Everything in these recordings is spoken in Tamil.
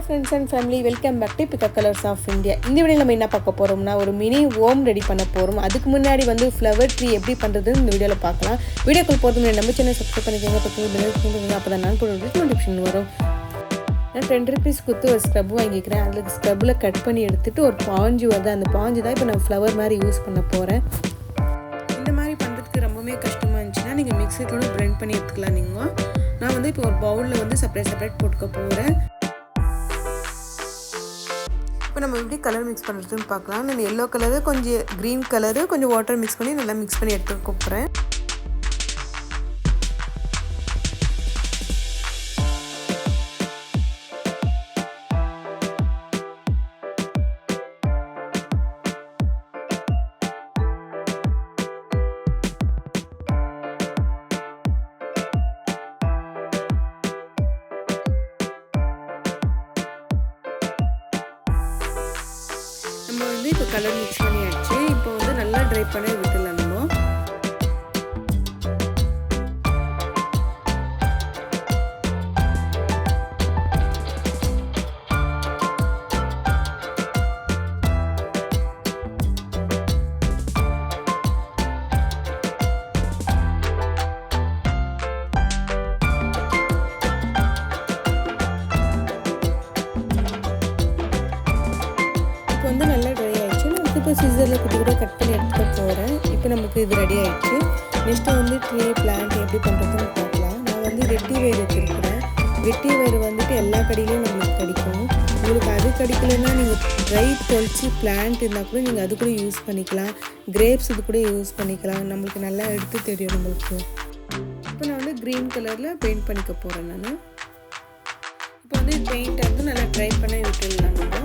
friends and family, welcome back to Peacock Colors of India. இந்த வீடியோல நம்ம என்ன பார்க்க போறோம்னா ஒரு மினி ஹோம் ரெடி பண்ண போறோம். அதுக்கு முன்னாடி ஃப்ளவர் ட்ரீ எப்படி பண்றதுன்னு இந்த வீடியோல பார்க்கலாம். வீடியோக்குள்ள போறதுக்கு முன்னாடி நம்ம சேனலை சப்ஸ்கிரைப் பண்ணிக்கோங்க. பக்கத்துல பெல் ஐகான் கொடுங்க. அப்பதான் நான் போடுற நோட்டிஃபிகேஷன் வரும். நான் 10 rupees கொடுத்து ஒரு ஸ்க்ரப் வாங்கிக்கிறேன். அதுல ஸ்க்ரப்ல கட் பண்ணி எடுத்துட்டு ஒரு பாஞ்சு வருது. அந்த பாஞ்சு தான் இப்போ நான் ஃப்ளவர் மாதிரி யூஸ் பண்ண போறேன். இந்த மாதிரி பண்றதுக்கு ரொம்பவே கஷ்டமா இருந்துச்சுன்னா நீங்க மிக்ஸில blend பண்ணி எடுத்துக்கலாம் நீங்க. நான் இப்போ ஒரு பவுல்ல செப்பரேட் போட்டுக்க போறேன். இப்போ நம்ம எப்படி கலர் மிக்ஸ் பண்ணுறதுன்னு பார்க்கலாம். நான் எல்லோ கலரு கொஞ்சம் க்ரீன் கலரு கொஞ்சம் வாட்டர் மிக்ஸ் பண்ணி நல்லா மிக்ஸ் பண்ணி எடுத்துக்க போகிறேன். நம்ம இப்போ கலர் மிக்ஸ் பண்ணியாச்சு. இப்போ நல்லா ட்ரை பண்ண விட்டுலாம் நம்ம. நல்லா ட்ரை ஆயிடுச்சு. நான் இப்போ சிசரில் குட்டி கூட கட் பண்ணி எடுத்துக்க போகிறேன். இப்போ நமக்கு இது ரெடி ஆயிடுச்சு. நெக்ஸ்ட்டு ட்ரீ பிளான்ட் எப்படி பண்ணுறதுன்னு பார்க்கலாம். நான் வெட்டி வயிறு வச்சுருக்கிறேன். வெட்டி வயிறு எல்லா கடையிலையும் நம்மளுக்கு கிடைக்கும். உங்களுக்கு அது கிடைக்கலன்னா நீங்கள் ட்ரை தொளிச்சு பிளான்ட் இருந்தால் கூட நீங்கள் அது கூட யூஸ் பண்ணிக்கலாம். கிரேப்ஸ் இது கூட யூஸ் பண்ணிக்கலாம். நம்மளுக்கு நல்லா எடுத்து தெரியும் நம்மளுக்கு. இப்போ நான் க்ரீன் கலரில் பெயிண்ட் பண்ணிக்க போகிறேன். நான் இப்போ பெயிண்ட் நல்லா ட்ரை பண்ண விட்டுடலாம் நம்ம.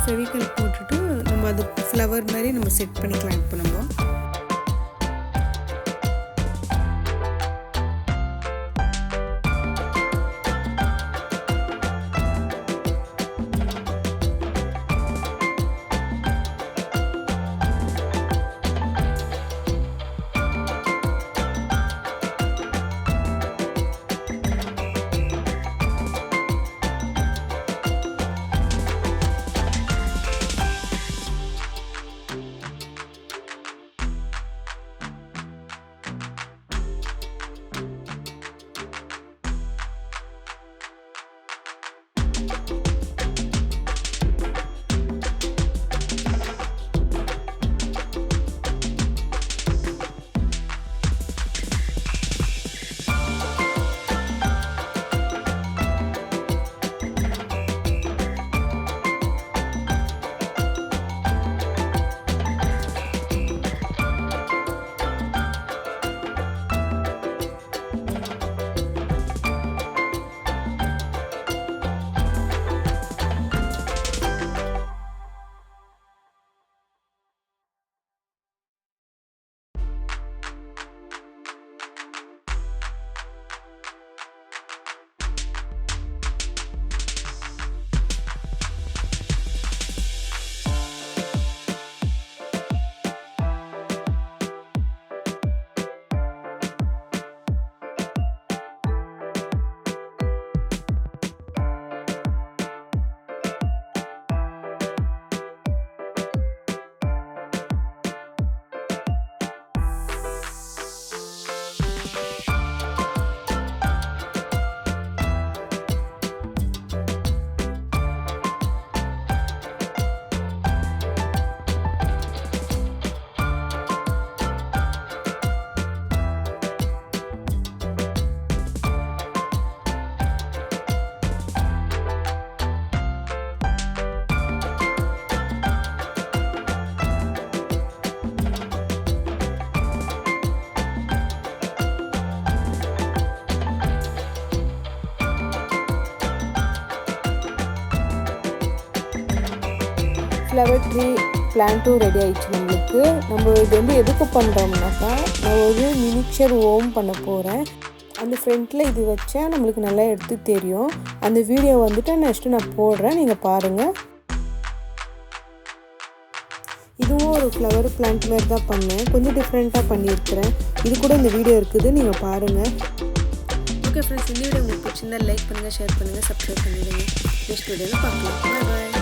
ஃபெவிகால் போட்டுட்டு நம்ம அது ஃப்ளவர் மாதிரி நம்ம செட் பண்ணிக்கலாம். இப்போ நம்ம ஃப்ளவர் ட்ரீ பிளான்ட்டும் ரெடி ஆயிடுச்சு நம்மளுக்கு. நம்ம இது வந்து எதுக்கு பண்ணுறோம்னாக்கா, நான் ஒரு மினிச்சர் ஓம் பண்ண போகிறேன். அந்த ஃப்ரண்ட்டில் இது வச்சா நம்மளுக்கு நல்லா எடுத்து தெரியும். அந்த வீடியோ வந்துட்டு நெக்ஸ்ட்டு நான் போடுறேன், நீங்கள் பாருங்கள். இதுவும் ஒரு ஃப்ளவர் பிளான்ட் மாதிரி தான் பண்ணேன், கொஞ்சம் டிஃப்ரெண்ட்டாக பண்ணியிருக்கிறேன். இது கூட இந்த வீடியோ இருக்குது, நீங்கள் பாருங்கள். ஓகே ஃப்ரெண்ட்ஸ், இந்த வீடியோ உங்களுக்கு பிடிச்சிருந்தா லைக் பண்ணுங்கள், ஷேர் பண்ணுங்கள், சப்ஸ்கிரைப் பண்ணிவிடுங்க. நெக்ஸ்ட் வீடியோவில் பார்க்கலாம். பாய் பாய்.